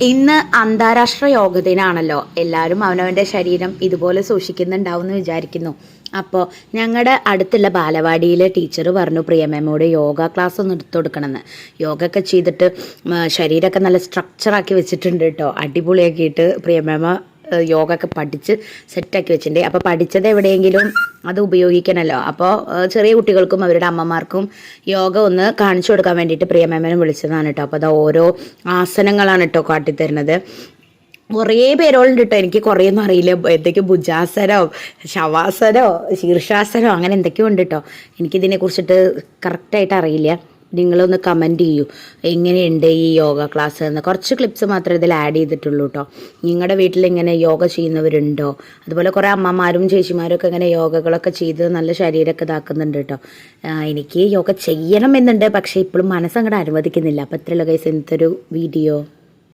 ഇന്ന് അന്താരാഷ്ട്ര യോഗ ദിനമാണല്ലോ. എല്ലാവരും അവനവൻ്റെ ശരീരം ഇതുപോലെ സൂക്ഷിക്കുന്നുണ്ടാവും എന്ന് വിചാരിക്കുന്നു. അപ്പോൾ ഞങ്ങളുടെ അടുത്തുള്ള ബാലവാടിയിലെ ടീച്ചർ പറഞ്ഞു പ്രിയമേമോട് യോഗ ക്ലാസ് ഒന്ന് എടുത്തു കൊടുക്കണമെന്ന്. യോഗ ഒക്കെ ചെയ്തിട്ട് ശരീരമൊക്കെ നല്ല സ്ട്രക്ചറാക്കി വെച്ചിട്ടുണ്ട് കേട്ടോ. അടിപൊളിയാക്കിയിട്ട് പ്രിയമേമ യോഗ ഒക്കെ പഠിച്ച് സെറ്റാക്കി വെച്ചിട്ടുണ്ട്. അപ്പോൾ പഠിച്ചത് എവിടെയെങ്കിലും അത് ഉപയോഗിക്കണമല്ലോ. അപ്പോൾ ചെറിയ കുട്ടികൾക്കും അവരുടെ അമ്മമാർക്കും യോഗ ഒന്ന് കാണിച്ചു കൊടുക്കാൻ വേണ്ടിയിട്ട് പ്രിയമേമനെ വിളിച്ചതാണ് കേട്ടോ. അപ്പോൾ അത് ഓരോ ആസനങ്ങളാണ് കേട്ടോ കാട്ടിത്തരുന്നത്. കുറേ പേരോളുണ്ട് കേട്ടോ. എനിക്ക് കുറേയൊന്നും അറിയില്ല. എന്തൊക്കെയോ ഭുജാസനോ ശവാസനോ ശീർഷാസനോ അങ്ങനെ എന്തൊക്കെയോ ഉണ്ട് കേട്ടോ. എനിക്കിതിനെ കുറിച്ചിട്ട് കറക്റ്റായിട്ട് അറിയില്ല. നിങ്ങളൊന്ന് കമൻറ്റ് ചെയ്യൂ എങ്ങനെയുണ്ട് ഈ യോഗ ക്ലാസ് എന്ന്. കുറച്ച് ക്ലിപ്സ് മാത്രമേ ഇതിൽ ആഡ് ചെയ്തിട്ടുള്ളൂ കേട്ടോ. നിങ്ങളുടെ വീട്ടിൽ ഇങ്ങനെ യോഗ ചെയ്യുന്നവരുണ്ടോ? അതുപോലെ കുറേ അമ്മമാരും ചേച്ചിമാരും ഒക്കെ ഇങ്ങനെ യോഗകളൊക്കെ ചെയ്ത് നല്ല ശരീരമൊക്കെ ഇതാക്കുന്നുണ്ട് കേട്ടോ. എനിക്ക് യോഗ ചെയ്യണം എന്നുണ്ട്, പക്ഷേ ഇപ്പോഴും മനസ്സങ്ങോട്ട് അനുവദിക്കുന്നില്ല. അപ്പോൾ ഇത്രയുള്ള ഗൈസ് ഇന്നത്തെ ഒരു വീഡിയോ.